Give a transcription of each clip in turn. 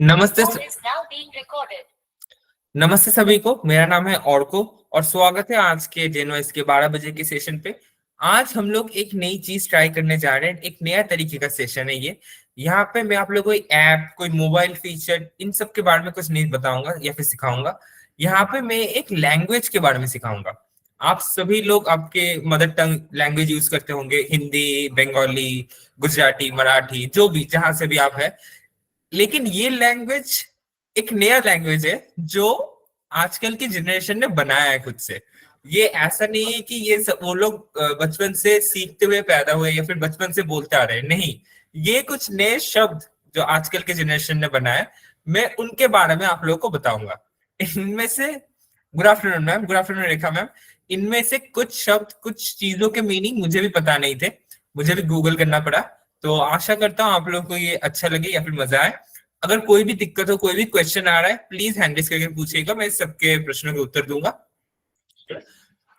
नमस्ते नमस्ते सभी को। मेरा नाम है औरको और स्वागत है आज के जेनवाइस के 12 बजे के सेशन पे। आज हम लोग एक नई चीज ट्राई करने जा रहे हैं। एक नया तरीके का सेशन है ये। यहाँ पे मैं आप लोगों को ऐप, कोई मोबाइल फीचर, इन सब के बारे में कुछ नहीं बताऊंगा या फिर सिखाऊंगा। यहाँ पे मैं एक लैंग्वेज के बारे में सिखाऊंगा। आप सभी लोग आपके मदर टंग लैंग्वेज यूज करते होंगे, हिंदी, बंगाली, गुजराती, मराठी, जो भी, जहां से भी आप है। लेकिन ये लैंग्वेज एक नया लैंग्वेज है जो आजकल की जनरेशन ने बनाया है खुद से। ये ऐसा नहीं है कि ये सब वो लोग बचपन से सीखते हुए पैदा हुए या फिर बचपन से बोलते आ रहे हैं। नहीं, ये कुछ नए शब्द जो आजकल के जनरेशन ने बनाया, मैं उनके बारे में आप लोगों को बताऊंगा। इनमें से, good afternoon ma'am, good afternoon Rekha ma'am. इनमें से कुछ शब्द, कुछ चीजों के मीनिंग मुझे भी पता नहीं थे, मुझे भी गूगल करना पड़ा। तो आशा करता हूँ आप लोगों को ये अच्छा लगे या फिर मजा आए। अगर कोई भी दिक्कत हो, कोई भी क्वेश्चन आ रहा है, प्लीज हैंड रेज करके पूछिएगा, मैं सबके प्रश्नों के उत्तर दूंगा।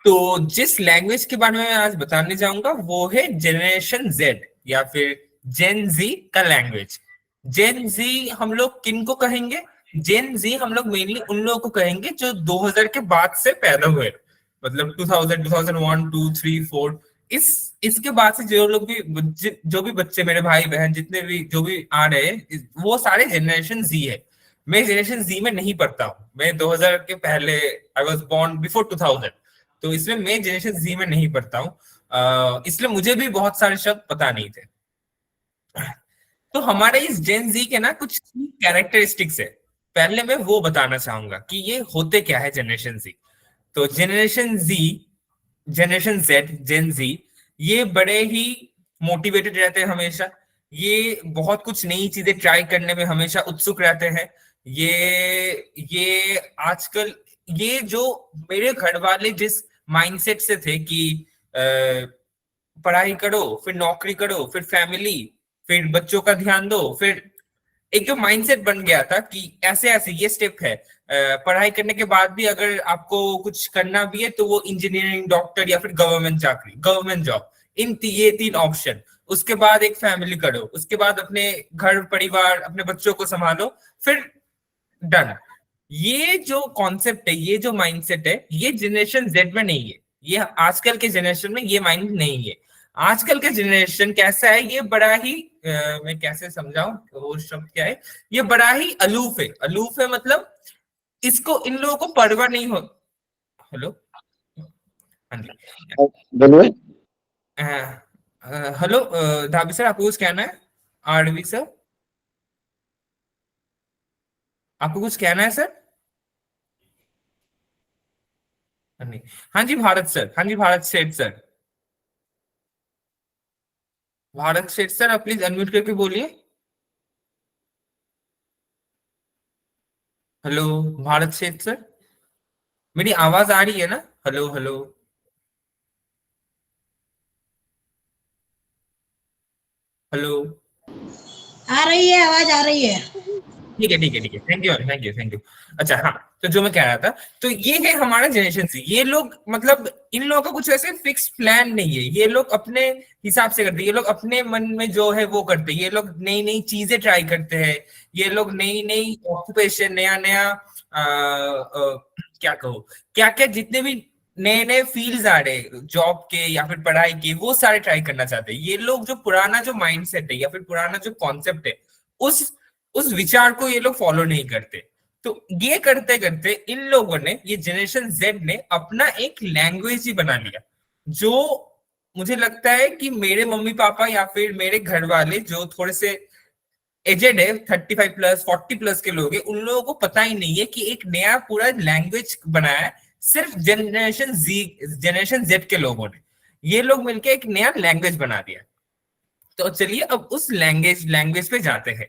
तो जिस लैंग्वेज के बारे में मैं आज बताने जाऊंगा वो है जनरेशन जेड या फिर जेन जी का लैंग्वेज। जेन जी हम लोग किन को कहेंगे? जेन जी हम लोग मेनली उन लोगों को कहेंगे जो 2000 के बाद से पैदा हुए, मतलब 2000, 2001, 2, 3, 4, इसके बाद से जो लोग भी, जो भी बच्चे, मेरे भाई बहन, जितने भी जो भी आ रहे हैं, वो सारे जनरेशन जी है। मैं जनरेशन जी में नहीं पढ़ता हूँ। मैं 2000 के पहले, आई वॉज बोर्न बिफोर 2000, तो इसमें मैं जनरेशन जी में नहीं पढ़ता हूँ। इसलिए मुझे भी बहुत सारे शब्द पता नहीं थे। तो हमारे इस जेन जी के ना कुछ कैरेक्टरिस्टिक्स है, पहले मैं वो बताना चाहूंगा कि ये होते क्या है जनरेशन जी। तो जनरेशन जी, जनरेशन जेड, जेन जी, ये बड़े ही मोटिवेटेड रहते हैं हमेशा। ये बहुत कुछ नई चीजें ट्राई करने में हमेशा उत्सुक रहते हैं। ये आजकल, ये जो मेरे घर वाले जिस माइंडसेट से थे कि पढ़ाई करो, फिर नौकरी करो, फिर फैमिली, फिर बच्चों का ध्यान दो, फिर एक जो माइंडसेट बन गया था कि ऐसे ऐसे ये स्टेप है, पढ़ाई करने के बाद भी अगर आपको कुछ करना भी है तो वो इंजीनियरिंग, डॉक्टर या फिर गवर्नमेंट चाकरी, गवर्नमेंट जॉब, ये 3 ऑप्शन। उसके बाद एक फैमिली करो, उसके बाद अपने घर परिवार, अपने बच्चों को संभालो, फिर डन। ये जो कॉन्सेप्ट है, ये जो माइंडसेट है, ये जनरेशन जेड में नहीं है। ये आजकल के जनरेशन में ये माइंड नहीं है। आजकल का जनरेशन कैसा है, ये बड़ा ही मैं कैसे समझाऊं, वो शब्द क्या है, ये बड़ा ही अलूफ है। अलूफ है मतलब इसको, इन लोगों को परवाह नहीं हो। हेलो, हाँ जी, बोलिए। हेलो धाबी सर, आपको कुछ कहना है? आरवी सर, आपको कुछ कहना है सर? हाँ जी, हाँ जी भारत सर, हाँ जी भारत सेठ सर, भारत सेठ सर, आप प्लीज अनम्यूट करके बोलिए। हेलो भारत सेठ सर, मेरी आवाज आ रही है ना? Hello hello, hello. आ रही है, आवाज आ रही है। ठीक है, ठीक है, ठीक है, thank you, thank you, thank you. अच्छा, हाँ, तो जो मैं कह रहा था, तो ये है हमारा जनरेशन से। ये लोग, मतलब इन लोगों का कुछ ऐसे फिक्स प्लान नहीं है। ये लोग अपने हिसाब से करते हैं, ये लोग अपने मन में जो है वो करते हैं। ये लोग नई नई चीजें ट्राई करते हैं। ये लोग नई नई ऑक्यूपेशन, नया नया क्या कहो, क्या क्या जितने भी नए नए फील्ड्स आ रहे जॉब के या फिर पढ़ाई के, वो सारे ट्राई करना चाहते हैं। ये लोग जो पुराना जो माइंडसेट है या फिर पुराना जो कॉन्सेप्ट है, उस विचार को ये लोग फॉलो नहीं करते। तो ये करते करते इन लोगों ने, ये जनरेशन जेड ने अपना एक लैंग्वेज ही बना लिया, जो मुझे लगता है कि मेरे मम्मी पापा या फिर मेरे घर वाले जो थोड़े से एजेड है, 35+, 40+ के लोग हैं, उन लोगों को पता ही नहीं है कि एक नया पूरा लैंग्वेज बनाया है सिर्फ जनरेशन जेड के लोगों ने। ये लोग मिलकर एक नया लैंग्वेज बना दिया। तो चलिए अब उस लैंग्वेज पे जाते हैं।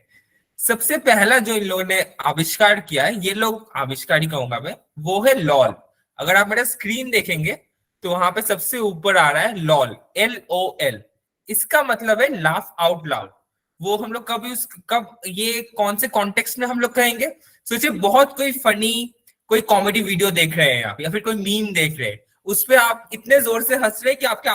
सबसे पहला जो इन लोगों ने आविष्कार किया है, ये लोग आविष्कार ही कहूंगा मैं, वो है लॉल। अगर आप मेरा स्क्रीन देखेंगे तो वहां पे सबसे ऊपर आ रहा है लॉल, LOL। इसका मतलब है लाफ आउट लाउड। वो हम लोग कब ये कौन से कॉन्टेक्स्ट में हम लोग कहेंगे? सोचिए, बहुत कोई फनी, कोई कॉमेडी वीडियो देख रहे हैं आप या फिर कोई मीम देख रहे हैं, उस पे आप इतने जोर से हंस रहे हैं कि आपके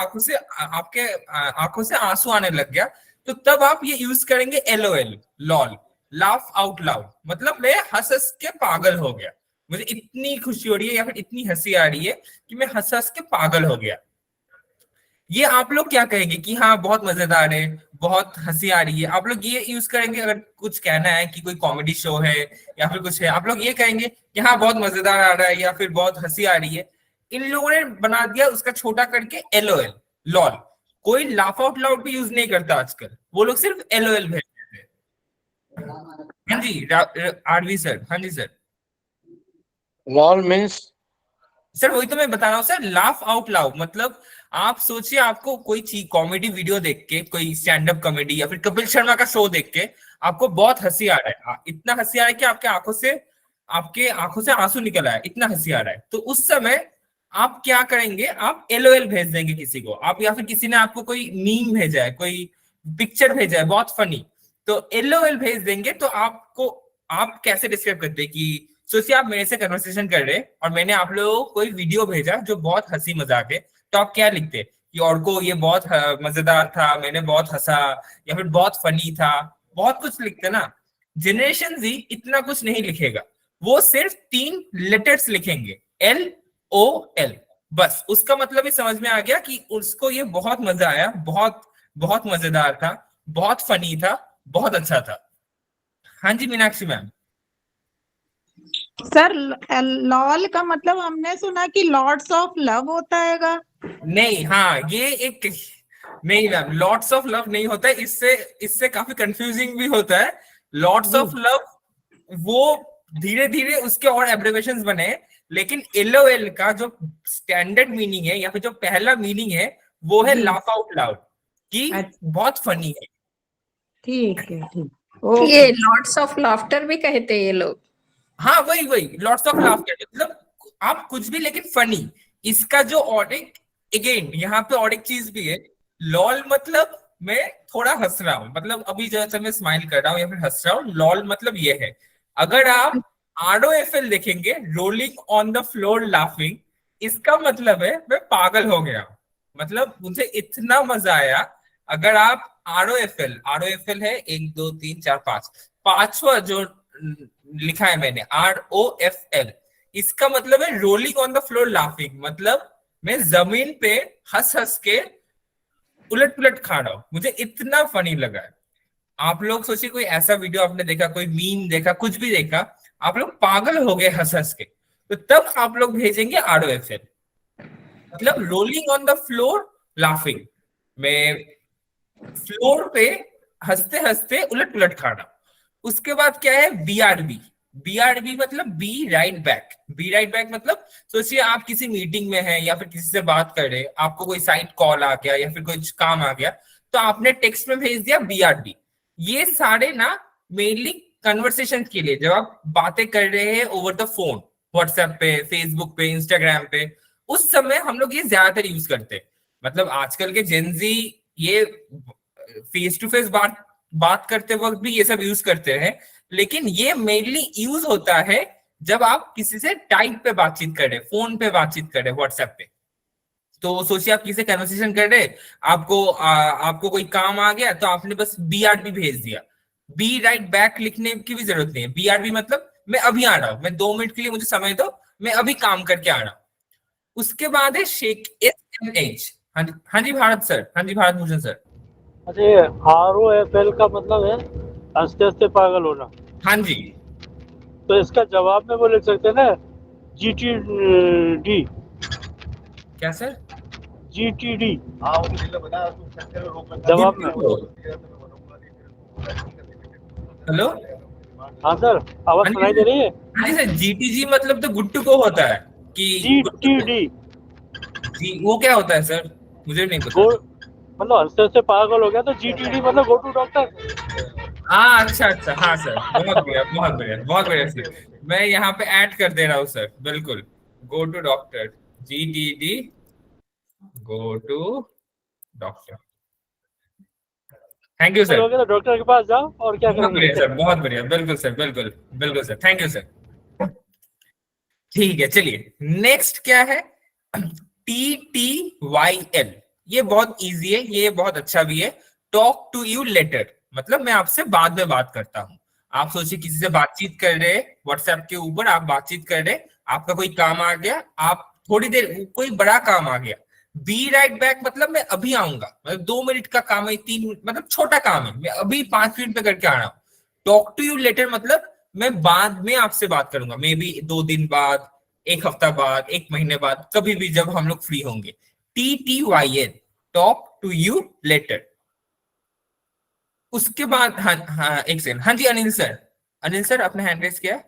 आंखों से आंसू आने लग गया, तो तब आप ये यूज करेंगे LOL, lol. Laugh out loud, मतलब मैं हंस हंस के पागल हो गया, मुझे इतनी खुशी हो रही है या फिर इतनी हंसी आ रही है कि मैं हंस हंस के पागल हो गया। ये आप लोग क्या कहेंगे कि हाँ बहुत मजेदार है, बहुत हंसी आ रही है, आप लोग ये यूज करेंगे अगर कुछ कहना है कि कोई कॉमेडी शो है या फिर कुछ है, आप लोग ये कहेंगे कि हाँ बहुत मजेदार आ रहा है या फिर बहुत हंसी आ रही है। इन लोगों ने बना दिया उसका छोटा करके LOL, लॉल। कोई लाफ आउट लाउड भी यूज नहीं करता आजकल, वो लोग सिर्फ LOL भेजते हैं। हाँ जी आरवी सर, हाँ जी सर। Lol means? सर वही तो मैं बता रहा हूँ सर, लाफ आउट लाउड मतलब आप सोचिए आपको कोई चीज कॉमेडी वीडियो देख के, कोई स्टैंड अप कॉमेडी या फिर कपिल शर्मा का शो देख के आपको बहुत हंसी आ रहा है, इतना हंसी आ रहा है कि आपके आंखों से आंसू निकल आया, इतना हंसी आ रहा है, तो उस समय आप क्या करेंगे, आप LOL भेज देंगे किसी को, आप या फिर किसी ने आपको कोई मीम भेजा है, कोई पिक्चर भेजा है बहुत फनी, तो LOL भेज देंगे। तो आप कैसे डिस्क्राइब करते हैं कि सोचिए आप मेरे से कन्वर्सेशन कर रहे हैं और मैंने आप लोगों को कोई वीडियो भेजा जो बहुत हंसी मजाक है, तो आप क्या लिखते कि और को ये बहुत मजेदार था, मैंने बहुत हंसा, या फिर बहुत फनी था, बहुत कुछ लिखते ना। जनरेशन जी इतना कुछ नहीं लिखेगा, वो सिर्फ 3 लेटर्स लिखेंगे, LOL, बस उसका मतलब ही समझ में आ गया कि उसको ये बहुत मजा आया, बहुत बहुत मजेदार था, बहुत फनी था, बहुत अच्छा था। हाँ जी मीनाक्षी मैम। सर लॉल का मतलब हमने सुना कि लॉर्ड्स ऑफ लव होता हैगा। नहीं, हाँ ये एक, नहीं मैम लॉर्ड्स ऑफ लव नहीं होता है, इससे काफी कंफ्यूजिंग भी होता है। लॉर्ड्स ऑफ लव वो धीरे धीरे उसके और एब्रिविएशंस बने, लेकिन LOL का जो स्टैंडर्ड मीनिंग है या फिर जो पहला मीनिंग है वो है लाफ आउट लाउड, कि बहुत फनी है। ठीक है, ठीक। ये लॉट्स ऑफ लाफ्टर भी कहते हैं ये लोग। हाँ वही लॉट्स ऑफ लाफ्टर, मतलब आप कुछ भी लेकिन फनी। इसका जो और एक, अगेन यहाँ पे और एक चीज भी है, लॉल मतलब मैं थोड़ा हंस रहा हूँ, मतलब अभी जैसे मैं स्माइल कर रहा हूँ या फिर हंस रहा हूँ, लॉल मतलब ये है। अगर आप ROFL देखेंगे, rolling on the floor laughing, इसका मतलब है मैं पागल हो गया, मतलब मुझे इतना मजा आया। अगर आप ROFL है 1 2 3 4 5, पांचवा जो लिखा है मैंने ROFL, इसका मतलब है rolling on the floor laughing, मतलब मैं जमीन पे हंस हंस के उलट पुलट खा रहा हूं, मुझे इतना फनी लगा है। आप लोग सोचिए कोई ऐसा वीडियो आपने देखा, कोई मीम देखा, कुछ भी देखा, आप लोग पागल हो गए हंस हंस के, तो तब आप लोग भेजेंगे ROFL, मतलब rolling on the floor laughing, मैं फ्लोर पे हंसते हंसते उलट पुलट खाना। उसके बाद क्या है BRB मतलब बी राइट बैक मतलब सोचिए आप किसी मीटिंग में हैं या फिर किसी से बात कर रहे, आपको कोई साइड कॉल आ गया या फिर कुछ काम आ गया, तो आपने टेक्स्ट में भेज दिया BRB। ये सारे ना मेनली कन्वर्सेशन के लिए, जब आप बातें कर रहे हैं ओवर द फोन, व्हाट्सएप पे, फेसबुक पे, इंस्टाग्राम पे, उस समय हम लोग ये ज्यादातर यूज करते हैं। मतलब आजकल के जेनजी ये फेस टू फेस बात करते वक्त भी ये सब यूज करते हैं, लेकिन ये मेनली यूज होता है जब आप किसी से टाइप पे बातचीत कर रहे, फोन पे बातचीत कर रहे, व्हाट्सएप पे। तो सोचिए आप किसी से कन्वर्सेशन कर रहे, आपको कोई काम आ गया, तो आपने बस BRB भेज दिया, बी राइट बैक लिखने की भी जरूरत नहीं है। BRB मतलब मैं अभी आ रहा हूं, मैं 2 मिनट के लिए मुझे समय दो, मैं अभी काम करके आ रहा हूं। उसके बाद है शेक SMH। हाँ जी भारत सर, हाँ जी भारत भूषण सर। अच्छा, ROFL का मतलब है हंसते हंसते पागल होना। हाँ जी, तो इसका जवाब में वो लिख सकते हैं ना, GTD। क्या सर? GTD जवाब में। हेलो, हाँ सर, आवाज सुनाई दे रही है? हाँ जी सर, GTG मतलब तो गुट्टू को होता है कि GTD जी, वो क्या होता है सर, मुझे नहीं पता। मतलब हंसते हंसते पागल हो गया, तो GTD मतलब गो टू डॉक्टर। हाँ अच्छा, हाँ सर, बहुत बढ़िया सर, मैं यहाँ पे ऐड कर दे रहा हूँ सर, बिल्कुल, go to doctor, GTD, go to doctor. Thank you sir. तो डॉक्टर के पास जाओ और क्या बहुत बढ़िया करेंगे। सर, बहुत बढ़िया, बिल्कुल सर, बिल्कुल सर, थैंक यू सर। ठीक है, चलिए नेक्स्ट क्या है, TTYL। ये बहुत इजी है, ये बहुत अच्छा भी है, टॉक टू यू लेटर, मतलब मैं आपसे बाद में बात करता हूँ। आप सोचिए किसी से बातचीत कर रहे व्हाट्सएप के ऊपर, आप बातचीत कर रहे, आपका कोई काम आ गया, आप थोड़ी देर, कोई बड़ा काम आ गया, बी राइट बैक मतलब मैं अभी आऊंगा, मतलब 2 मिनट का काम है, 3 मिनट मतलब छोटा काम है, मैं अभी 5 मिनट में करके आ रहा हूँ। टॉक टू यू लेटर मतलब मैं बाद में आपसे बात करूंगा, मे बी 2 दिन बाद, 1 हफ्ता बाद, 1 महीने बाद, कभी भी जब हम लोग फ्री होंगे। TTYN, talk to you later. उसके बाद हाँ हाँ, एक सेकंड, हाँ जी अनिल सर, अनिल सर आपने हैंड रेस किया है?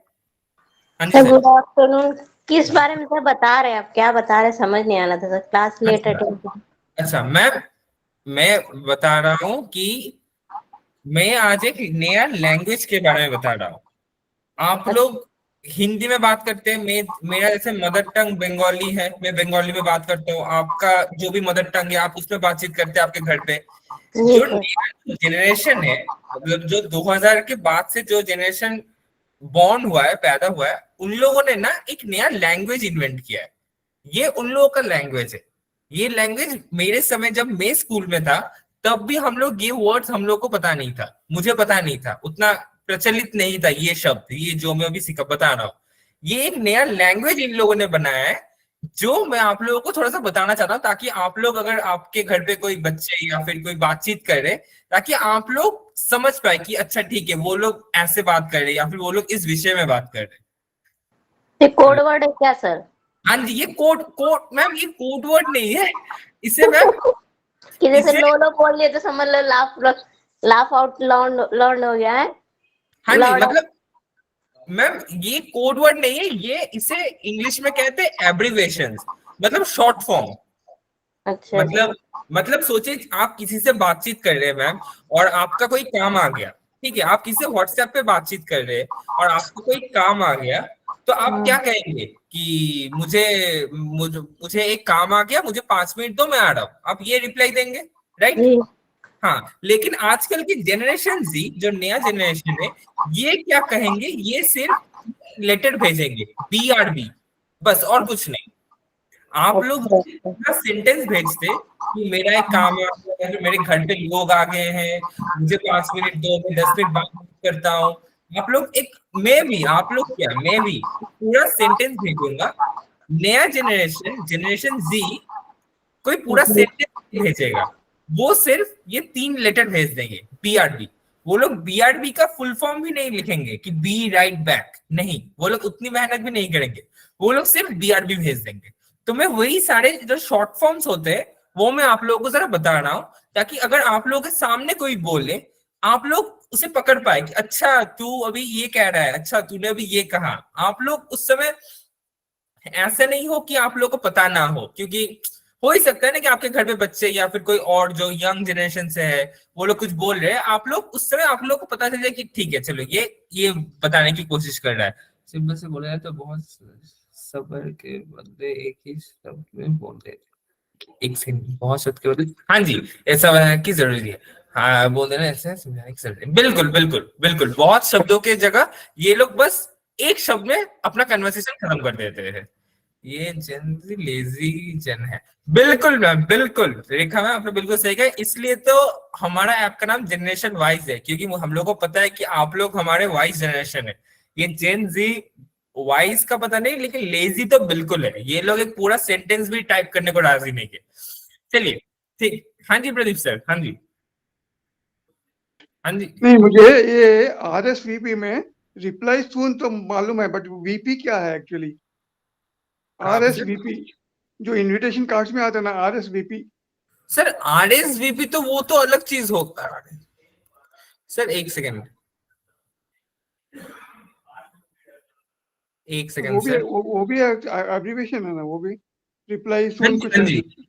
हाँ जी सर सर। Good afternoon. किस बारे में सर बता रहे हैं आप, क्या बता रहे हैं, समझ नहीं आ रहा था सर, क्लास लेट अटेंड। अच्छा मैं बता रहा हूँ कि मैं आज एक नया लैंग्वेज के बारे में बता रहा हूँ। आप लोग हिंदी में बात करते हैं, मेरा जैसे मदर टंग बंगाली है, मैं बंगाली में बात करता हूँ, आपका जो भी मदर टंग है आप उसमें बातचीत करते हैं आपके घर पे। जी जो सर। जनरेशन है, मतलब जो 2000 के बाद से जो जनरेशन बॉर्न हुआ है, पैदा हुआ है, उन लोगों ने ना एक नया लैंग्वेज इन्वेंट किया है। ये उन लोगों का लैंग्वेज है। ये लैंग्वेज मेरे समय जब मैं स्कूल में था तब भी हम लोग ये वर्ड्स हम लोग को पता नहीं था, मुझे पता नहीं था, उतना प्रचलित नहीं था ये शब्द, ये जो मैं अभी सिखा बता रहा हूँ। ये एक नया लैंग्वेज इन लोगों ने बनाया है, जो मैं आप लोगों को थोड़ा सा बताना चाहता हूँ, ताकि आप लोग अगर आपके घर पे कोई बच्चे या फिर कोई बातचीत कर रहे, ताकि आप लोग समझ पाए कि अच्छा ठीक है वो लोग ऐसे बात कर रहे हैं या फिर वो लोग इस विषय में बात कर रहे ये कोड वर्ड है क्या सर? हैं। हाँ जी, ये कोड कोड मैम, ये कोड वर्ड नहीं है, इसे मैम कि जैसे इसे लो लो बोल लिए तो समझ लो लाफ आउट लर्न हो गया है। हाँ जी, लॉर्ड मतलब मैम ये कोड वर्ड नहीं है, ये इसे इंग्लिश में कहते हैं एब्रीवेशंस, मतलब शॉर्ट फॉर्म। अच्छा अच्छा। मतलब सोचिए आप किसी से बातचीत कर रहे हैं मैम, और आपका कोई काम आ गया, ठीक है, आप किसी से व्हाट्सएप पे बातचीत कर रहे हैं और आपको कोई काम आ गया, तो आप क्या कहेंगे कि मुझे एक काम आ गया, मुझे 5 मिनट दो, मैं आ रहा हूँ, आप ये रिप्लाई देंगे, राइट? जी हाँ, लेकिन आजकल की जनरेशन जी, जो नया जनरेशन है, ये क्या कहेंगे, ये सिर्फ लेटर भेजेंगे, BRB, बस, और कुछ नहीं। आप लोग अच्छा अच्छा। पूरा सेंटेंस भेजते कि मेरा एक काम आ गया है, मेरे घर पे लोग आ गए हैं, मुझे 5 मिनट दो, मैं 10 मिनट बात करता हूँ। आप लोग क्या, मैं भी पूरा सेंटेंस भेजूंगा। नया जनरेशन जी कोई पूरा जी सेंटेंस भेजेगा, वो सिर्फ ये 3 लेटर भेज देंगे, BRB। वो लोग BRB का फुल फॉर्म भी नहीं लिखेंगे कि बी राइट बैक, नहीं, वो लोग उतनी मेहनत भी नहीं करेंगे, वो लोग सिर्फ BRB भेज देंगे। तो मैं वही सारे जो शॉर्ट फॉर्म्स होते हैं वो मैं आप लोगों को जरा बता रहा हूँ, ताकि अगर आप लोगों के सामने कोई बोले, आप लोग उसे पकड़ पाए कि अच्छा तू अभी ये कह रहा है, अच्छा तूने अभी ये कहा। आप लोग उस समय ऐसा नहीं हो कि आप लोग को पता ना हो, क्योंकि हो ही सकता है ना कि आपके घर पे बच्चे या फिर कोई और जो यंग जनरेशन से है वो लोग कुछ बोल रहे हैं, आप लोग उस समय आप लोग को पता चल जाए कि ठीक है चलो ये बताने की कोशिश कर रहा है। सिंपल से बोला जाए तो बहुत सबर के बदले एक ही शब्द में बोल देते, एक सेकंड, बहुत शब्द के बदले, हाँ जी, ऐसा है कि जरूरी है, हाँ बोल देना ऐसे समझाने की जरूरत है। बिल्कुल बिल्कुल बिल्कुल, बहुत शब्दों के जगह ये लोग बस एक शब्द में अपना कन्वर्सेशन खत्म कर देते हैं। ये जन लेजी जन है, बिल्कुल मैम, बिल्कुल रेखा मैम, आपने बिल्कुल सही कहा, इसलिए तो हमारा ऐप का नाम जनरेशन वाइज है, क्योंकि हम लोग को पता है कि आप लोग हमारे वाइज जनरेशन है। ये जेन जी वाइज का पता नहीं, लेकिन लेजी तो बिल्कुल है, ये लोग एक पूरा सेंटेंस भी टाइप करने को राजी नहीं है। चलिए ठीक, हाँ जी प्रदीप सर, हाँ जी, हाँ जी। नहीं, मुझे ये RSVP में रिप्लाई सून तो मालूम है, बट VP क्या है एक्चुअली? RSVP जो इनविटेशन कार्ड्स में आता है ना, RSVP। सर RSVP तो वो तो अलग चीज होगा सर, एक सेकेंड, एक सेकेंड सर। वो भी एब्रिविएशन है ना, वो भी रिप्लाई हाँ सून जी, कुछ हाँ है। जी।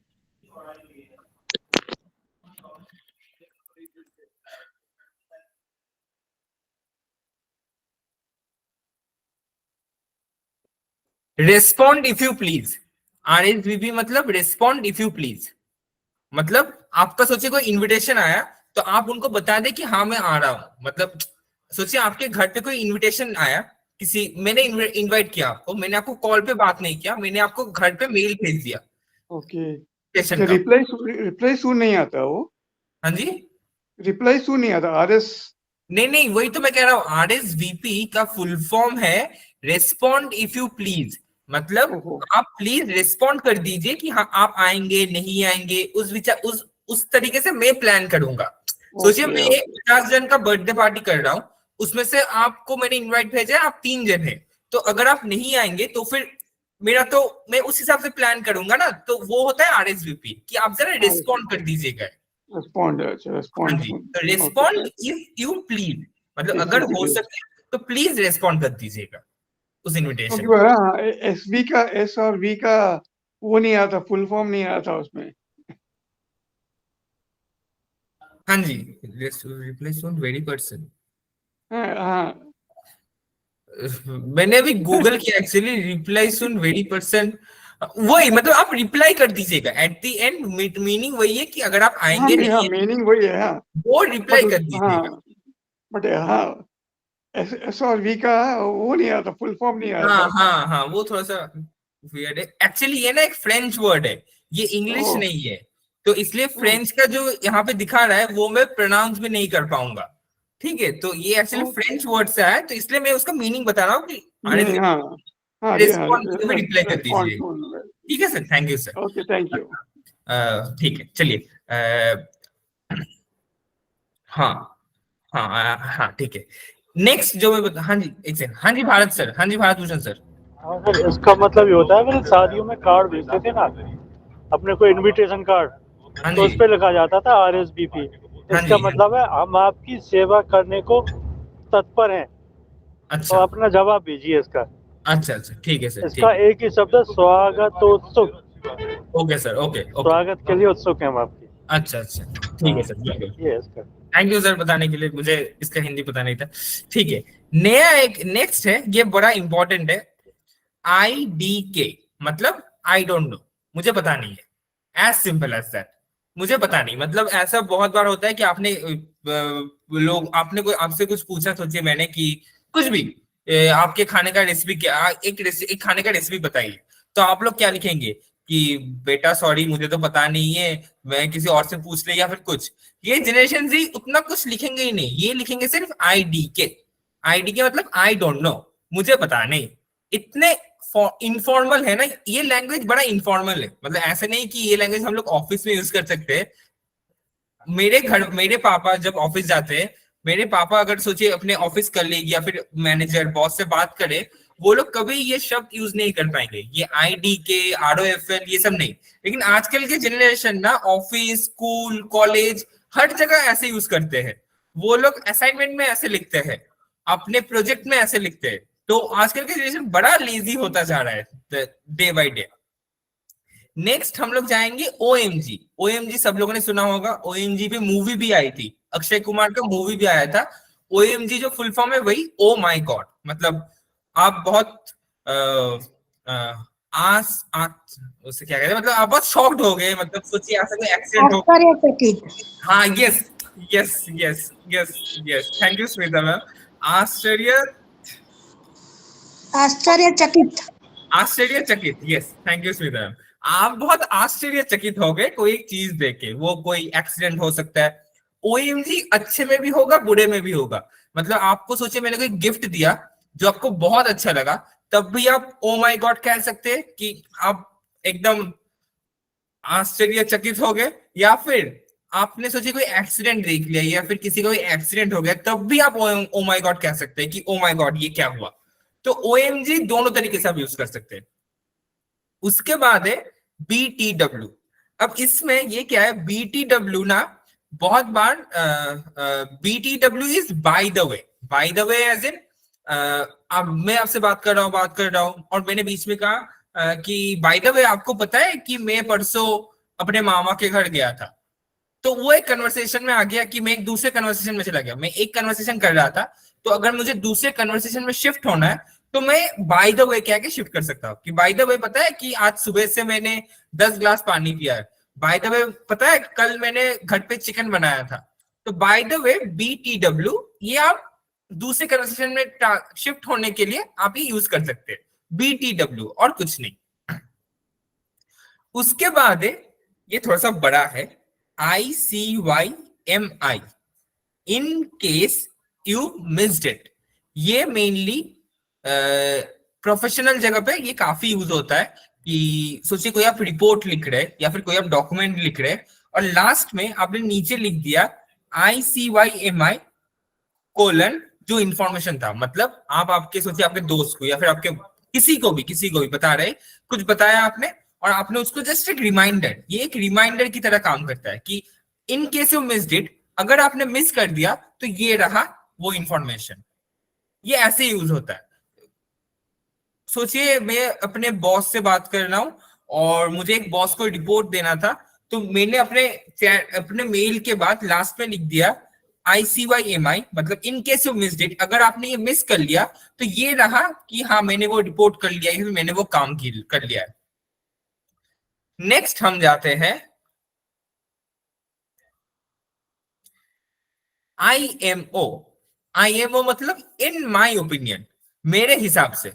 Respond if you please, RSVP मतलब रेस्पॉन्ड इफ यू प्लीज, मतलब आपका सोचिए कोई इनविटेशन आया तो आप उनको बता दें कि हाँ मैं आ रहा हूं। मतलब सोचिए आपके घर पे कोई इनविटेशन आया, मैंने इनवाइट किया आपको, मैंने आपको कॉल पे बात नहीं किया, मैंने आपको घर पे मेल भेज दिया ओके, इनविटेशन तो का। रिप्लाई सून नहीं आता, वो हाँ जी, रिप्लाई सून नहीं आता, नहीं नहीं, वही तो मैं कह रहा हूँ, RSVP का फुल फॉर्म है रेस्पॉन्ड इफ यू प्लीज। मतलब ओहो, आप प्लीज रिस्पॉन्ड कर दीजिए कि हाँ आप आएंगे नहीं आएंगे, उस विचार उस तरीके से मैं प्लान करूंगा। सोचिए मैं ओके, एक 50 जन का बर्थडे पार्टी कर रहा हूँ, उसमें से आपको मैंने इनवाइट भेजा है, आप 3 जन हैं, तो अगर आप नहीं आएंगे तो फिर मेरा तो मैं उस हिसाब से प्लान करूंगा ना, तो वो होता है RSVP कि आप जरा रिस्पॉन्ड कर दीजिएगा। रिस्पॉन्ड, अच्छा हाँ रिस्पॉन्ड, जी, तो okay, respond if you please, मतलब इफ अगर यू हो प्लीज। सके तो प्लीज रिस्पॉन्ड कर दीजिएगा उस क्योंकि इनविटेशन। वो हाँ, SV का S और V का वो नहीं आता, फुल फॉर्म नहीं आता उसमें। हाँ जी, रिप्लाई सून वेरी पर्सन। हाँ, मैंने अभी गूगल किया एक्चुअली, रिप्लाई सून वेरी पर्सन, वही मतलब आप रिप्लाई कर दीजिएगा एट द एंड, मीनिंग वही है कि अगर आप हाँ, आएंगे हाँ, नहीं है मीनिंग वही है, हाँ, वो रिप्लाई बट कर दीजिएगा। हाँ, बट हाँ, S और V का वो नहीं आता, फुल फॉर्म नहीं हाँ आता। हाँ हाँ, वो थोड़ा सा वियर्ड है एक्चुअली, ये ना एक फ्रेंच वर्ड है, ये इंग्लिश ओह, नहीं है, तो इसलिए ओह, फ्रेंच का जो यहाँ पे दिखा रहा है वो मैं प्रोनाउंस भी नहीं कर पाऊंगा। ठीक है, तो ये एक्चुअली ओह, फ्रेंच वर्ड से है, तो इसलिए मैं उसका मीनिंग बता रहा हूँ कि मीनिंग, हाँ, हाँ, हाँ, रिस्पॉन्ड में रिप्लाई कर रिस्पॉन्ड दीजिए। सून। ठीक है sir, thank you sir. Okay, thank you. ठीक है, चलिए। हाँ हाँ हाँ, ठीक है। नेक्स्ट जो मैं बता, हाँ जी एक सेकंड, हाँ जी भारत सर, हाँ जी भारत भूषण सर। हाँ सर, इसका मतलब ये होता है फिर शादियों में कार्ड भेजते थे ना अपने को, इनविटेशन कार्ड, हाँ तो जी, उस पे लिखा जाता था RSVP। हाँ इसका जी, हाँ जी। मतलब है हम आपकी सेवा करने को तत्पर हैं, तो अच्छा अपना जवाब भेजिए इसका। अच्छा अच्छा, ठीक है सर, इसका ठीक है। एक ही शब्द है, स्वागतोत्सुक। Okay sir, okay okay. स्वागत के लिए उत्सुक हैं हम आपकी। अच्छा अच्छा, ठीक है हाँ, सर, बिल्कुल। ये है इसका। थैंक यू सर बताने के लिए, मुझे इसका हिंदी पता नहीं था। ठीक है, नया एक नेक्स्ट है, ये बड़ा इंपॉर्टेंट है। IDK मतलब आई डोंट नो, मुझे पता नहीं है, एज सिंपल एज दैट। मुझे पता नहीं, मतलब ऐसा बहुत बार होता है कि आपने लोग आपने कोई आपसे कुछ पूछा, सोचिए मैंने कि कुछ भी आपके खाने का रेसिपी क्या, एक खाने का रेसिपी बताइए, तो आप लोग क्या लिखेंगे कि बेटा सॉरी मुझे तो पता नहीं है, मैं किसी और से पूछ ले या फिर कुछ। ये जनरेशन जी उतना कुछ लिखेंगे ही नहीं, ये लिखेंगे सिर्फ IDK। IDK मतलब आई डोंट नो, मुझे पता नहीं। इतने इनफॉर्मल है ना, ये लैंग्वेज बड़ा इनफॉर्मल है, मतलब ऐसे नहीं कि ये लैंग्वेज हम लोग ऑफिस में यूज कर सकते हैं। मेरे पापा जब ऑफिस जाते हैं, मेरे पापा अगर सोचिए अपने ऑफिस कलीग या फिर मैनेजर बॉस से बात करे, वो लोग कभी ये शब्द यूज नहीं कर पाएंगे, ये IDK ROFL ये सब नहीं। लेकिन आजकल के जनरेशन ना ऑफिस स्कूल कॉलेज हर जगह ऐसे यूज करते हैं, वो लोग असाइनमेंट में ऐसे लिखते हैं, अपने प्रोजेक्ट में ऐसे लिखते हैं। तो आजकल के जनरेशन बड़ा लेजी होता जा रहा है डे बाय डे। नेक्स्ट हम लोग जाएंगे OMG। OMG सब लोगों ने सुना होगा, OMG पे मूवी भी आई थी, अक्षय कुमार का मूवी भी आया था। OMG जो फुल फॉर्म है वही ओ माई गॉड, मतलब आप बहुत उसे क्या कहते हैं, मतलब आप बहुत शॉक्ड हो गए, मतलब सोचिए ऐसा कोई एक्सीडेंट हो। आश्चर्यचकित। हाँ, yes yes yes yes yes, thank you Smita ma'am. आश्चर्य आश्चर्यचकित। आश्चर्यचकित, yes thank you Smita ma'am. आप बहुत आश्चर्यचकित हो गए कोई एक चीज देख के, वो कोई एक्सीडेंट हो सकता है। OMG अच्छे में भी होगा बुरे में भी होगा, मतलब आपको सोचिए मैंने कोई गिफ्ट दिया जो आपको बहुत अच्छा लगा, तब भी आप ओ माई गॉड कह सकते हैं कि आप एकदम आश्चर्यचकित हो गए। या फिर आपने सोचिए कोई एक्सीडेंट देख लिया या फिर किसी का कोई एक्सीडेंट हो गया, तब भी आप ओ माई गॉड कह सकते हैं कि ओ माई गॉड ये क्या हुआ। तो OMG दोनों तरीके से आप यूज कर सकते हैं। उसके बाद है BTW। अब इसमें ये क्या है, BTW ना बहुत बार BTW is by the way, by the way as in अब मैं आपसे बात कर रहा हूं और मैंने बीच में कहा कि बाय द वे आपको पता है कि मैं परसों अपने मामा के घर गया था, तो वो एक कन्वर्सेशन में आ गया कि मैं एक दूसरे कन्वर्सेशन में चला गया, मैं एक कन्वर्सेशन कर रहा था, तो अगर मुझे दूसरे कन्वर्सेशन में शिफ्ट होना है तो मैं बाय द वे कह के शिफ्ट कर सकता हूँ कि बाय द वे पता है कि आज सुबह से मैंने 10 ग्लास पानी पिया है, बाय द वे पता है कल मैंने घर पे चिकन बनाया था। तो बाय द वे BTW ये आप दूसरे कन्वर्सेशन में शिफ्ट होने के लिए आप ये यूज कर सकते हैं, BTW और कुछ नहीं। उसके बाद ये थोड़ा सा बड़ा है, ICYMI। In case you missed it. ये मेनली प्रोफेशनल जगह पे ये काफी यूज होता है कि सोचिए कोई आप रिपोर्ट लिख रहे हैं या फिर कोई आप डॉक्यूमेंट लिख रहे हैं और लास्ट में आपने नीचे लिख दिया ICYMI कोलन जो इंफॉर्मेशन था, मतलब आप आपके सोचिए आपके दोस्त को या फिर आपके किसी को भी बता रहे, कुछ बताया आपने और आपने उसको जस्ट एक रिमाइंडर, ये एक रिमाइंडर की तरह काम करता है कि in case you missed it, अगर आपने मिस कर दिया तो ये रहा वो इंफॉर्मेशन। ये ऐसे यूज होता है। सोचिए मैं अपने बॉस से बात कर रहा हूं और मुझे एक बॉस को रिपोर्ट देना था, तो मैंने अपने मेल के बाद लास्ट में लिख दिया ICYMI, मतलब in case you missed it, अगर आपने ये मिस कर लिया तो ये रहा कि हाँ मैंने वो रिपोर्ट कर लिया है, मैंने वो काम कर लिया है। नेक्स्ट हम जाते हैं IMO मतलब इन माई ओपिनियन, मेरे हिसाब से,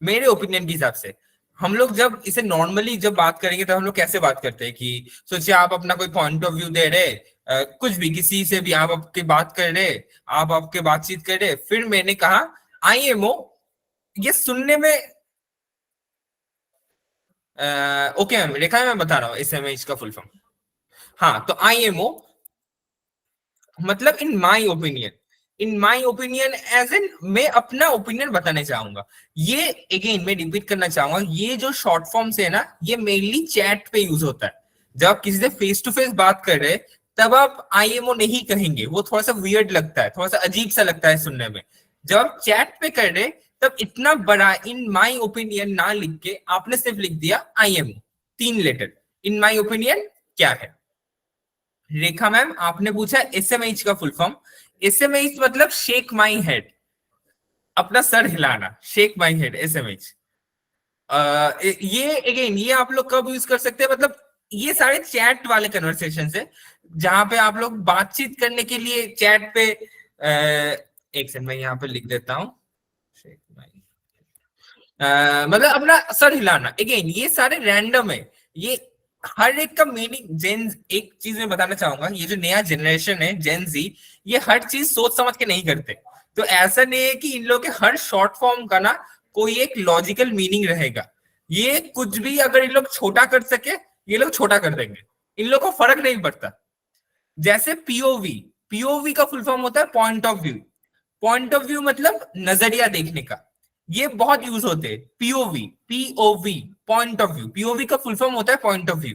मेरे ओपिनियन के हिसाब से। हम लोग जब इसे नॉर्मली जब बात करेंगे तो हम लोग कैसे बात करते हैं कि सोचिए आप अपना कोई पॉइंट ऑफ व्यू दे रहे, कुछ भी किसी से भी आप आपकी बात कर रहे, आप आपके बातचीत कर रहे, फिर मैंने कहा IMO, ये सुनने में ओके मैम रेखा मैं बता रहा हूँ SMH का फुल फॉर्म। हाँ तो IMO मतलब इन माई ओपिनियन एज एन मैं अपना ओपिनियन बताने चाहूंगा। ये अगेन मैं रिपीट करना चाहूंगा, ये जो शॉर्ट फॉर्म से है ना, ये मेनली चैट पे यूज होता है। जब आप किसी से फेस टू फेस बात कर रहे तब आप IMO नहीं कहेंगे, वो थोड़ा सा वियर्ड लगता है, थोड़ा सा अजीब सा लगता है सुनने में। जब आप चैट पे कर रहे तब इतना बड़ा इन माई ओपिनियन ना लिख के आपने सिर्फ लिख दिया IMO, 3 letter. In my opinion क्या है? रेखा मैम आपने पूछा SMH का फुल फॉर्म। SMH मतलब शेक माई हेड, अपना सर हिलाना, शेक माई हेड SMH। ये अगेन ये आप लोग कब यूज कर सकते हैं, मतलब ये सारे चैट वाले कन्वर्सेशन है जहां पे आप लोग बातचीत करने के लिए चैट पे एक सेकंड मैं यहाँ पे लिख देता हूँ, मतलब अपना सर हिलाना। अगेन ये सारे रैंडम है, ये हर एक का मीनिंग एक चीज मैं बताना चाहूंगा, ये जो नया जनरेशन है जेन जी, ये हर चीज सोच समझ के नहीं करते। तो ऐसा नहीं है कि इन लोग के हर शॉर्ट फॉर्म का ना कोई एक लॉजिकल मीनिंग रहेगा। ये कुछ भी अगर इन लोग छोटा कर सके ये लोग छोटा कर देंगे, इन लोग को फर्क नहीं पड़ता। जैसे POV का फुल फॉर्म होता है पॉइंट ऑफ व्यू मतलब नजरिया देखने का, ये बहुत यूज होते हैं। POV point of view, POV का फुल फॉर्म होता है पॉइंट ऑफ व्यू।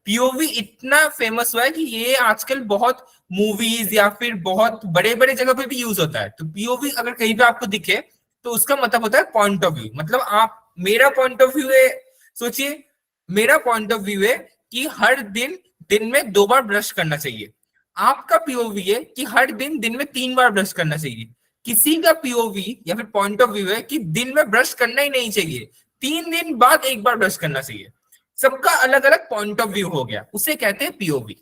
POV इतना फेमस हुआ है कि ये आजकल बहुत मूवीज या फिर बहुत बड़े बड़े जगह पे भी यूज होता है। तो POV अगर कहीं पे आपको दिखे तो उसका मतलब होता है पॉइंट ऑफ व्यू। मतलब आप, मेरा पॉइंट ऑफ व्यू है, सोचिए मेरा पॉइंट ऑफ व्यू है कि हर दिन में 2 बार ब्रश करना चाहिए। आपका POV है कि हर दिन में 3 बार ब्रश करना चाहिए। किसी का POV या फिर पॉइंट ऑफ व्यू है कि दिन में ब्रश करना ही नहीं चाहिए, 3 दिन बाद 1 बार ब्रश करना चाहिए। सबका अलग अलग पॉइंट ऑफ व्यू हो गया, उसे कहते हैं POV।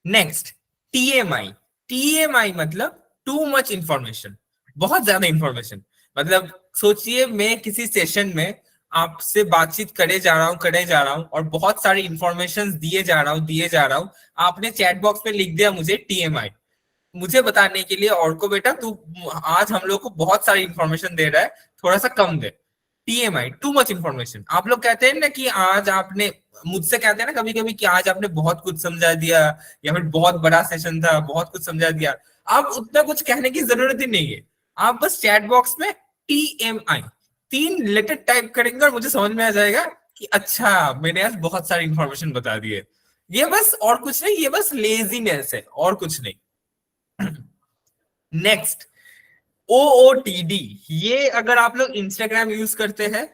नेक्स्ट TMI मतलब टू मच इंफॉर्मेशन, बहुत ज्यादा इंफॉर्मेशन। मतलब सोचिए मैं किसी सेशन में आपसे बातचीत करे जा रहा हूं और बहुत सारी इंफॉर्मेशन दिए जा रहा हूं, आपने चैट बॉक्स में लिख दिया मुझे TMI, मुझे बताने के लिए और को बेटा तू आज हम लोग को बहुत सारी इंफॉर्मेशन दे रहा है, थोड़ा सा कम दे। TMI to much information. आप लोग कहते हैं ना कि आज आपने, मुझसे कहते हैं ना कभी कभी कि आज आपने बहुत कुछ समझा दिया या फिर बहुत बड़ा सेशन था, बहुत कुछ समझा दिया। आप उतना कुछ कहने की जरूरत ही नहीं है, आप बस चैट बॉक्स में TMI 3 लेटर टाइप करेंगे और मुझे समझ में आ जाएगा कि अच्छा मैंने आज बहुत सारी इंफॉर्मेशन बता दी है। ये बस और कुछ नहीं, ये बस लेजीनेस है और कुछ नहीं। नेक्स्ट OOTD, ये अगर आप लोग इंस्टाग्राम यूज करते हैं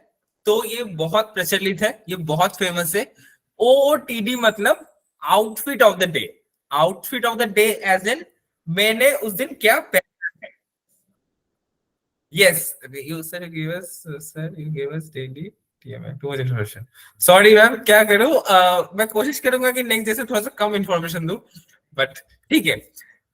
तो ये बहुत प्रचलित है, ये बहुत फेमस है। OOTD मतलब outfit of the day, outfit of the day as in मैंने उस दिन क्या पहना है। Yes you sir you give us daily too much information. Sorry ma'am, क्या करूं, मैं कोशिश करूंगा कि नेक्स्ट जैसे थोड़ा सा कम इंफॉर्मेशन दूं, बट ठीक है।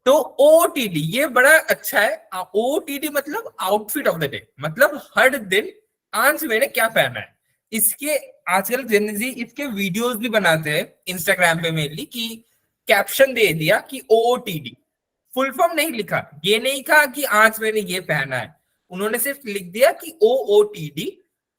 तो OOTD ये बड़ा अच्छा है। OOTD मतलब आउटफिट ऑफ द डे, मतलब हर दिन आज मैंने क्या पहना है। इसके आजकल जेन जी इसके वीडियोस भी बनाते हैं इंस्टाग्राम पे मेनली, कि कैप्शन दे दिया कि OOTD फुल फॉर्म नहीं लिखा, ये नहीं कहा कि आज मैंने ये पहना है, उन्होंने सिर्फ लिख दिया कि OOTD।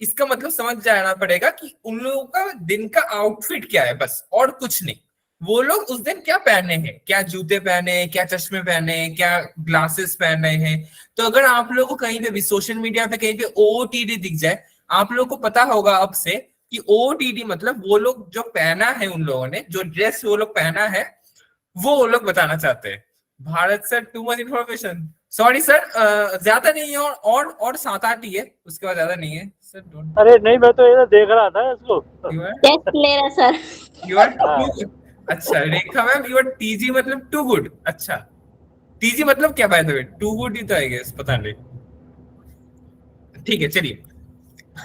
इसका मतलब समझ जाना पड़ेगा कि उन लोगों का दिन का आउटफिट क्या है, बस, और कुछ नहीं। वो लोग उस दिन क्या पहने हैं, क्या जूते पहने हैं, क्या चश्मे पहने हैं, क्या ग्लासेस पहने हैं। तो अगर आप लोगों को कहीं पे भी सोशल मीडिया पे कहीं पे OOTD दिख जाए, आप लोगों को पता होगा अब से कि OOTD मतलब वो लोग जो पहना है, उन लोगों ने जो ड्रेस वो लोग पहना है वो लोग बताना चाहते हैं। Bharat sir, too much information, sorry sir, ज्यादा नहीं है, और 7-8 ही है, उसके बाद ज्यादा नहीं है सर। डोंट, अरे नहीं, मैं तो ये देख रहा था इसको। टेस्ट ले रहा सर। यू आर टू, अच्छा Rekha ma'am, you are TG मतलब टू गुड। अच्छा, TG मतलब क्या by the way? Too good ही तो आई गेस, पता नहीं। ठीक है, चलिए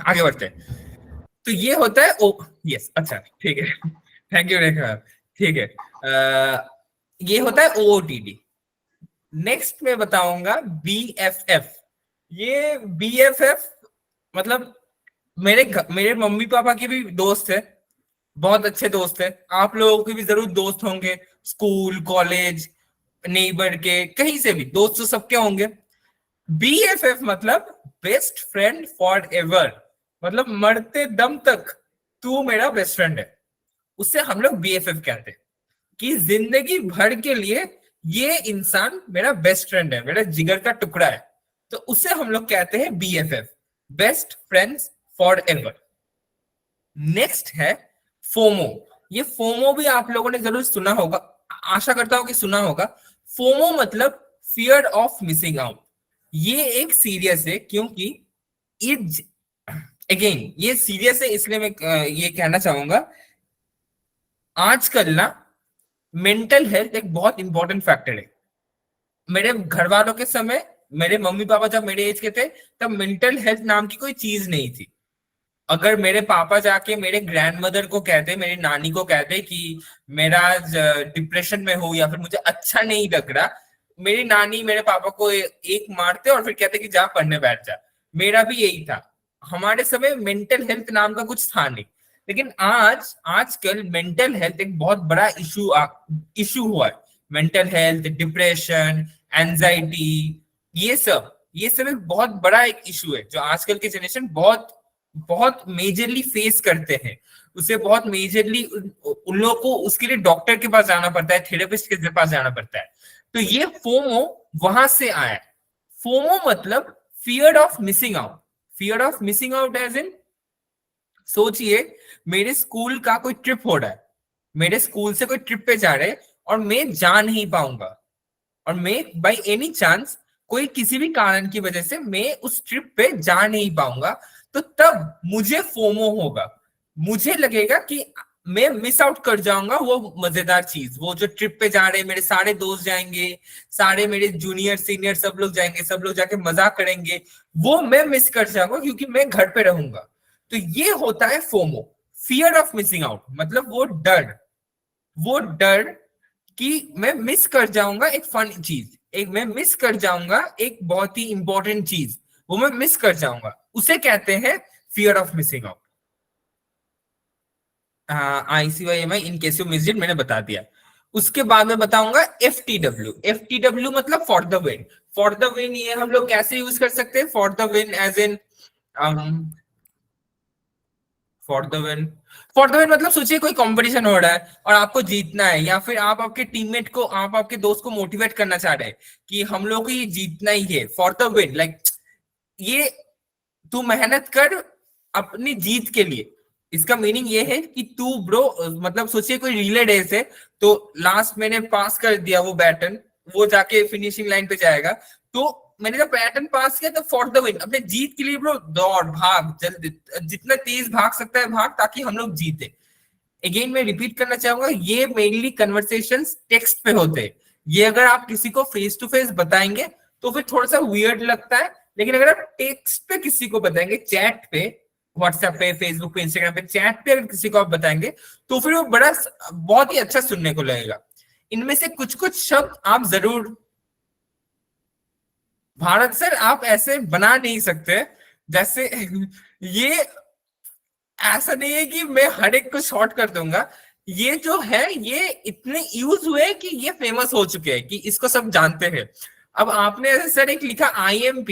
आगे बढ़ते हैं। तो ये होता है ओ, यस, अच्छा ठीक है, थैंक यू रेखा मैम। ठीक है, ये होता है OOTD। नेक्स्ट मैं बताऊंगा BFF। ये BFF मतलब मेरे मम्मी पापा के भी दोस्त है, बहुत अच्छे दोस्त है। आप लोगों के भी जरूर दोस्त होंगे, स्कूल, कॉलेज, नेबर के, कहीं से भी दोस्त तो सबके होंगे। BFF मतलब बेस्ट फ्रेंड फॉर एवर, मतलब मरते दम तक तू मेरा बेस्ट फ्रेंड है, उससे हम लोग BFF कहते हैं कि जिंदगी भर के लिए ये इंसान मेरा बेस्ट फ्रेंड है, मेरा जिगर का टुकड़ा है, तो उसे हम लोग कहते हैं BFF, best friends for ever. Next है फोमो। ये फोमो भी आप लोगों ने जरूर सुना होगा, आशा करता हूं कि सुना होगा। फोमो मतलब फियर ऑफ मिसिंग आउट। ये एक सीरियस है, क्योंकि अगेन ये सीरियस है, इसलिए मैं ये कहना चाहूंगा, आजकल ना मेंटल हेल्थ एक बहुत इंपॉर्टेंट फैक्टर है। मेरे घर वालों के समय, मेरे मम्मी पापा जब मेरे एज के थे, तब मेंटल हेल्थ नाम की कोई चीज नहीं थी। अगर मेरे पापा जाके मेरे ग्रैंडमदर को कहते, मेरी नानी को कहते कि मेरा डिप्रेशन में हो या फिर मुझे अच्छा नहीं लग रहा, मेरी नानी मेरे पापा को एक मारते और फिर कहते कि जा पढ़ने बैठ जा। मेरा भी यही था। हमारे समय मेंटल हेल्थ नाम का कुछ था नहीं, लेकिन आजकल मेंटल हेल्थ एक बहुत बड़ा इशू हुआ है। मेंटल हेल्थ, डिप्रेशन, एंजाइटी, ये सब एक बहुत बड़ा एक इशू है, जो आजकल के जनरेशन बहुत मेजरली फेस करते हैं। उसे बहुत मेजरली उन लोगों को उसके लिए डॉक्टर के पास जाना पड़ता है, थेरेपिस्ट के पास जाना पड़ता है। तो ये फोमो वहां से आया। फोमो मतलब fear of missing out. Fear of missing out as in, सोचिए मेरे स्कूल का कोई ट्रिप हो रहा है, मेरे स्कूल से कोई ट्रिप पे जा रहे हैं और मैं जा नहीं पाऊंगा, और मैं बाय एनी चांस कोई किसी भी कारण की वजह से मैं उस ट्रिप पे जा नहीं पाऊंगा, तो तब मुझे फोमो होगा। मुझे लगेगा कि मैं मिस आउट कर जाऊंगा वो मजेदार चीज, वो जो ट्रिप पे जा रहे हैं, मेरे सारे दोस्त जाएंगे, सारे मेरे जूनियर सीनियर सब लोग जाएंगे, सब लोग जाके मजा करेंगे, वो मैं मिस कर जाऊंगा क्योंकि मैं घर पे रहूंगा। तो ये होता है FOMO, fear of missing out. मतलब वो डर कि मैं मिस कर जाऊंगा एक फन चीज, मैं मिस कर जाऊंगा एक बहुत ही इंपॉर्टेंट चीज, वो मैं मिस कर जाऊंगा, उसे कहते हैं fear of missing out. ICYMI in case you missed it, मैंने बता दिया। उसके बाद में बताऊंगा FTW। FTW मतलब for the win. For the win ये हम लोग कैसे यूज कर सकते हैं? For the win as in, for the win मतलब सोचिए कोई कंपटीशन हो रहा है और आपको जीतना है, या फिर आप आपके टीममेट को, आप आपके दोस्त को मोटिवेट करना चाह रहे हैं कि हम लोग को ये जीतना ही है, फॉर द विन, लाइक ये तू मेहनत कर अपनी जीत के लिए। इसका मीनिंग ये है कि तू ब्रो, मतलब सोचिए कोई रिले रेस है, तो लास्ट मैंने पास कर दिया वो बैटन, वो जाके फिनिशिंग लाइन पे जाएगा, तो मैंने जब पैटर्न पास किया तो फॉर द विन, अपने जीत के लिए ब्रो दौड़, भाग, जल्दी, जितना तेज भाग सकता है भाग, ताकि हम लोग जीते। अगेन मैं रिपीट करना चाहूंगा, ये मेनली कन्वर्सेशंस टेक्स्ट पे होते हैं। ये अगर आप किसी को फेस टू फेस बताएंगे तो फिर थोड़ा सा वियर्ड लगता है, लेकिन अगर आप टेक्स्ट पे किसी को बताएंगे, चैट पे, व्हाट्सएप पे, फेसबुक पे, इंस्टाग्राम पे, चैट पे अगर किसी को आप बताएंगे तो फिर वो बहुत ही अच्छा सुनने को लगेगा। इनमें से कुछ कुछ शब्द आप जरूर, भारत सर आप ऐसे बना नहीं सकते, जैसे ये ऐसा नहीं है कि मैं हर एक को शॉर्ट कर दूंगा, ये जो है ये इतने यूज हुए कि ये फेमस हो चुके हैं कि इसको सब जानते हैं। अब आपने ऐसे सर एक लिखा IMP,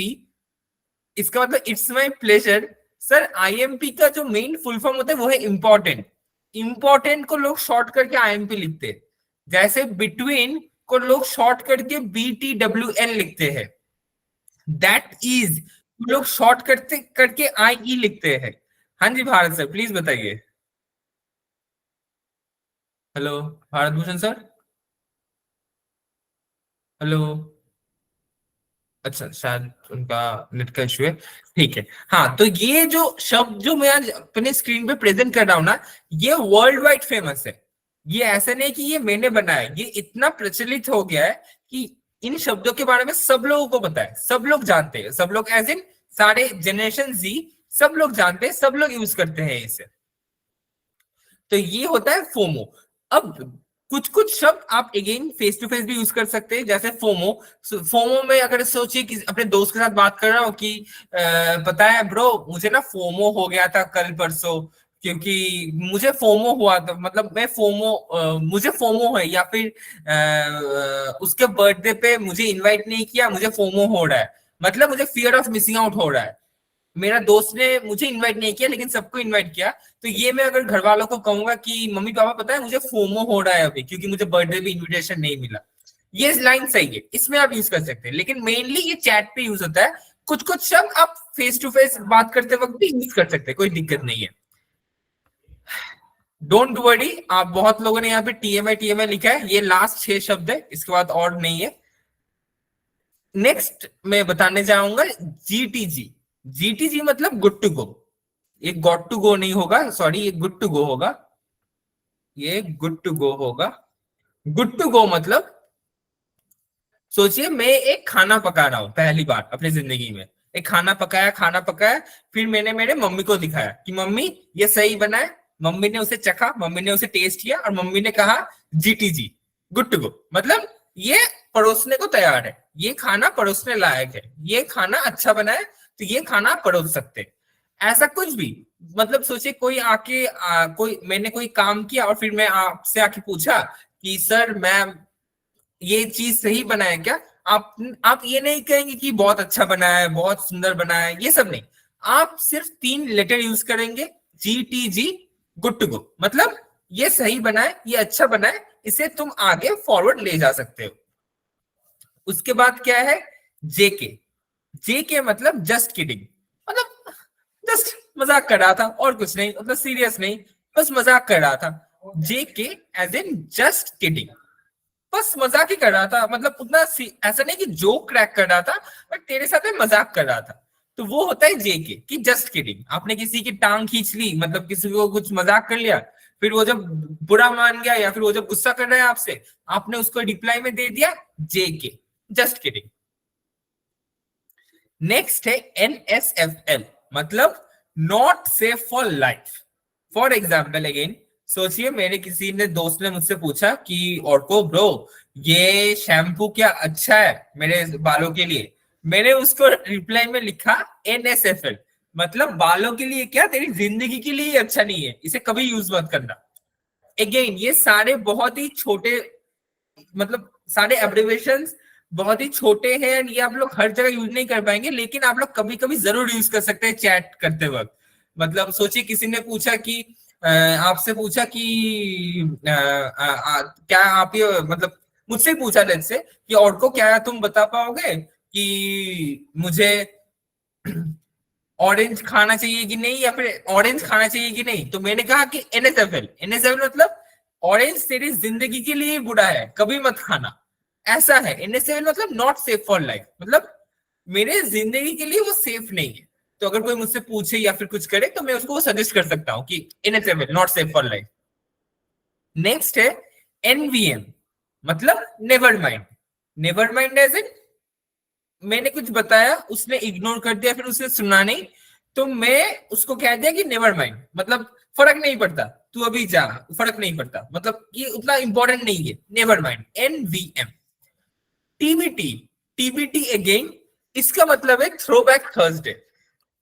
इसका मतलब it's my pleasure. Sir IMP का जो मेन फुल फॉर्म होता है वो है इम्पोर्टेंट। इम्पोर्टेंट को लोग शॉर्ट करके IMP लिखते हैं, जैसे बिटवीन को लोग शॉर्ट करके BTWN लिखते हैं, दैट इज लोग शॉर्ट करते करके IE लिखते हैं। हाँ जी भारत सर प्लीज बताइए। Hello Bharat Bhushan sir, hello. अच्छा शायद उनका नेट का इशू है, ठीक है। हाँ तो ये जो शब्द जो मैं आज अपने स्क्रीन पे प्रेजेंट कर रहा हूं ना, ये वर्ल्ड वाइड फेमस है। ये ऐसा नहीं कि ये मैंने बनाया, ये इतना प्रचलित हो गया है कि इन शब्दों के बारे में सब लोगों को पता है, सब लोग जानते हैं, सब लोग एज इन सारे जनरेशन Z सब लोग जानते हैं, सब लोग यूज करते हैं इसे। तो ये होता है फोमो। अब कुछ कुछ शब्द आप अगेन फेस टू फेस भी यूज कर सकते हैं, जैसे फोमो। फोमो में अगर सोचिए कि अपने दोस्त के साथ बात कर रहा हूँ कि पता है ब्रो मुझे ना फोमो हो गया था कल परसों, क्योंकि मुझे फोमो हुआ था, मतलब मैं मुझे फोमो है, या फिर उसके बर्थडे पे मुझे इनवाइट नहीं किया, मुझे फोमो हो रहा है, मतलब मुझे फियर ऑफ मिसिंग आउट हो रहा है। मेरा दोस्त ने मुझे इनवाइट नहीं किया लेकिन सबको इनवाइट किया, तो ये मैं अगर घर वालों को कहूंगा कि मम्मी पापा पता है मुझे फोमो हो रहा है अभी, क्योंकि मुझे बर्थडे पे इनविटेशन नहीं मिला। ये लाइन सही है, इसमें आप यूज कर सकते हैं, लेकिन मेनली ये चैट पे यूज होता है। कुछ कुछ शब्द आप फेस टू फेस बात करते वक्त भी यूज कर सकते हैं, कोई दिक्कत नहीं है। डोंट वरी, आप बहुत लोगों ने यहाँ पे TMI लिखा है, ये लास्ट 6 शब्द है, इसके बाद और नहीं है। नेक्स्ट मैं बताने जाऊंगा GTG मतलब गुड टू गो। ये गॉट टू गो नहीं होगा, सॉरी, ये गुड टू गो होगा, ये गुड टू गो होगा। गुड टू गो मतलब सोचिए मैं एक खाना पका रहा हूं पहली बार अपनी जिंदगी में, एक खाना पकाया, फिर मैंने मेरे मम्मी को दिखाया कि मम्मी ये सही बना है। मम्मी ने उसे चखा, मम्मी ने उसे टेस्ट किया और मम्मी ने कहा GTG गुड टू गो, मतलब ये परोसने को तैयार है, ये खाना परोसने लायक है, ये खाना अच्छा बना है, तो ये खाना परोस सकते हैं। ऐसा कुछ भी, मतलब सोचिए कोई आके मैंने कोई काम किया और फिर मैं आपसे आके पूछा कि सर मैं ये चीज सही बना है क्या, आप ये नहीं कहेंगे कि बहुत अच्छा बना है, बहुत सुंदर बना है, ये सब नहीं, आप सिर्फ 3 लेटर यूज करेंगे, GTG गुड टू गो, मतलब ये सही बना है, ये अच्छा बना है, इसे तुम आगे फॉरवर्ड ले जा सकते हो। उसके बाद क्या है JK मतलब जस्ट किडिंग, मतलब जस्ट मजाक कर रहा था और कुछ नहीं, मतलब सीरियस नहीं, बस मजाक कर रहा था। JK as in just kidding, बस मजाक ही कर रहा था, मतलब उतना ऐसा नहीं कि जोक क्रैक कर रहा था, बट तेरे साथ में मजाक कर रहा था, तो वो होता है JK कि जस्ट किडिंग। आपने किसी की टांग खींच ली, मतलब किसी को कुछ मजाक कर लिया, फिर वो जब बुरा मान गया या फिर वो जब गुस्सा कर रहा है आपसे, आपने उसको रिप्लाई में दे दिया JK जस्ट किडिंग। नेक्स्ट है NSFL मतलब not safe for life. For example again सोचिए मेरे किसी ने दोस्त ने मुझसे पूछा कि और को ब्रो ये शैम्पू क्या अच्छा है मेरे बालों के लिए, मैंने उसको रिप्लाई में लिखा NSFL मतलब बालों के लिए क्या, तेरी जिंदगी के लिए अच्छा नहीं है, इसे कभी यूज मत करना। अगेन ये सारे बहुत ही छोटे, मतलब सारे एब्रिविएशंस बहुत ही छोटे हैं, ये आप लोग हर जगह यूज नहीं कर पाएंगे, लेकिन आप लोग कभी कभी जरूर यूज कर सकते हैं चैट करते वक्त। मतलब सोचिए किसी ने पूछा कि आपसे पूछा कि क्या आप ये, मतलब मुझसे पूछा लेट से कि और को क्या तुम बता पाओगे कि मुझे ऑरेंज खाना चाहिए कि नहीं, या फिर ऑरेंज खाना चाहिए कि नहीं, तो मैंने कहा कि NSFL मतलब ऑरेंज तेरी जिंदगी के लिए बुरा है, कभी मत खाना, ऐसा है। NSFL मतलब नॉट सेफ फॉर लाइफ, मतलब मेरे जिंदगी के लिए वो सेफ नहीं है। तो अगर कोई मुझसे पूछे या फिर कुछ करे तो मैं उसको सजेस्ट कर सकता हूँ कि NSFL not safe for life. Next है NVM मतलब नेवर माइंड एज इन मैंने कुछ बताया, उसने इग्नोर कर दिया, फिर उसने सुना नहीं, तो मैं उसको कह दिया कि नेवर माइंड मतलब फर्क नहीं पड़ता, तू अभी जा, फर्क नहीं पड़ता, मतलब ये उतना इंपॉर्टेंट नहीं है, never mind. NVM। TBT again इसका मतलब है थ्रोबैक थर्सडे।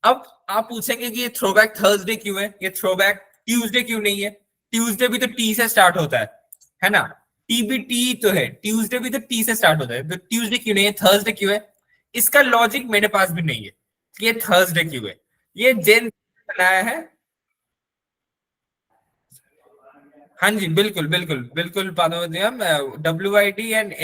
अब आप पूछेंगे कि ये थ्रोबैक थर्सडे क्यों है, ये थ्रोबैक ट्यूसडे क्यों नहीं है? ट्यूसडे भी तो टी से स्टार्ट होता है ना, टी भी टी तो है, ट्यूसडे भी तो टी से स्टार्ट होता है, तो ट्यूसडे क्यों नहीं है, थर्सडे क्यों है? इसका लॉजिक मेरे पास भी नहीं है कि ये थर्सडे क्यों है। ये जेन बनाया है। हाँ जी, बिल्कुल बिल्कुल बिल्कुल पादोदियम, WYD एंड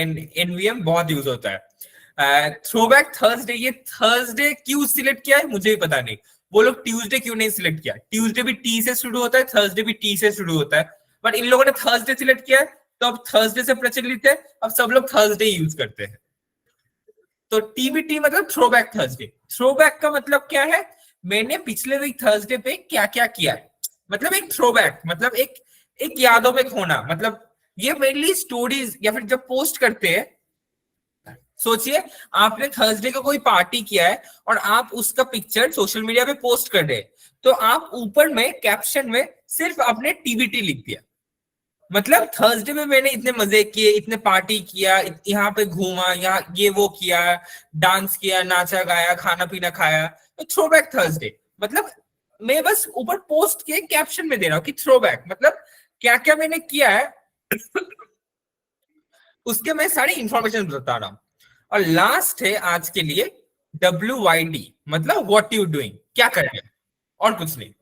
NVM बहुत यूज होता है। थ्रोबैक थर्सडे, ये थर्सडे क्यों सिलेक्ट किया है मुझे भी पता नहीं, वो लोग ट्यूसडे क्यों नहीं सिलेक्ट किया? ट्यूसडे भी टी से शुरू होता है, थर्सडे भी टी से शुरू होता है, बट इन लोगों ने थर्सडे सिलेक्ट किया है, तो अब थर्सडे से प्रचलित है, अब सब लोग थर्सडे यूज करते हैं। तो TBT मतलब थ्रोबैक थर्सडे। थ्रोबैक का मतलब क्या है? मैंने पिछले वीक थर्सडे पे क्या क्या किया है, मतलब एक थ्रोबैक, मतलब एक यादों में खोना। मतलब ये मेनली स्टोरीज या फिर जब पोस्ट करते हैं, सोचिए आपने थर्सडे का कोई पार्टी किया है और आप उसका पिक्चर सोशल मीडिया पे पोस्ट कर रहे हैं, तो आप ऊपर में कैप्शन में सिर्फ अपने TBT लिख दिया, मतलब थर्सडे में मैंने इतने मजे किए, इतने पार्टी किया, यहाँ पे घूमा, यहाँ ये वो किया, डांस किया, नाचा गाया, खाना पीना खाया, तो थ्रोबैक थर्सडे। मतलब मैं बस ऊपर पोस्ट के कैप्शन में दे रहा हूँ कि थ्रोबैक मतलब क्या क्या मैंने किया है उसके मैं सारी इंफॉर्मेशन बता रहा हूँ। और लास्ट है आज के लिए WYD, मतलब व्हाट यू डूइंग, क्या कर रहे हैं, और कुछ नहीं।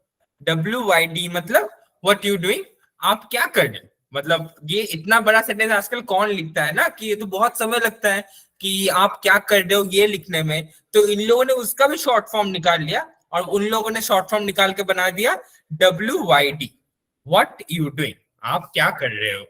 WYD मतलब व्हाट यू डूइंग, आप क्या कर रहे हैं। मतलब ये इतना बड़ा सेंटेंस आजकल कौन लिखता है ना, कि ये तो बहुत समय लगता है कि आप क्या कर रहे हो ये लिखने में, तो इन लोगों ने उसका भी शॉर्ट फॉर्म निकाल लिया, और उन लोगों ने शॉर्ट फॉर्म निकाल के बना दिया WYD, व्हाट यू डूइंग, आप क्या कर रहे हो।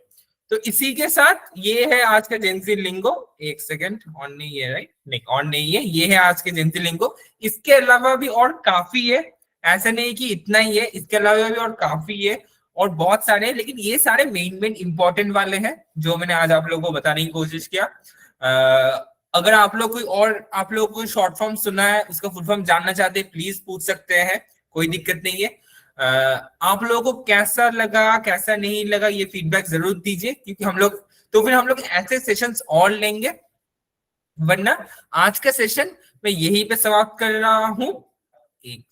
तो इसी के साथ ये है आज का जेंजी लिंगो। एक सेकंड, ऑन नहीं है राइट, नहीं ऑन नहीं है, ये है आज के जेंजी लिंगो। इसके अलावा भी और काफी है, ऐसा नहीं कि इतना ही है, इसके अलावा भी और काफी है और बहुत सारे हैं, लेकिन ये सारे मेन इंपॉर्टेंट वाले हैं जो मैंने आज आप लोगों को बताने की कोशिश किया। अगर आप लोग कोई शॉर्ट फॉर्म सुना है, उसका फुल फॉर्म जानना चाहते हैं, प्लीज पूछ सकते हैं, कोई दिक्कत नहीं है। आप लोगों को कैसा लगा कैसा नहीं लगा ये फीडबैक जरूर दीजिए, क्योंकि फिर हम लोग ऐसे सेशंस और लेंगे। वरना आज का सेशन मैं यहीं पे समाप्त कर रहा हूं। एक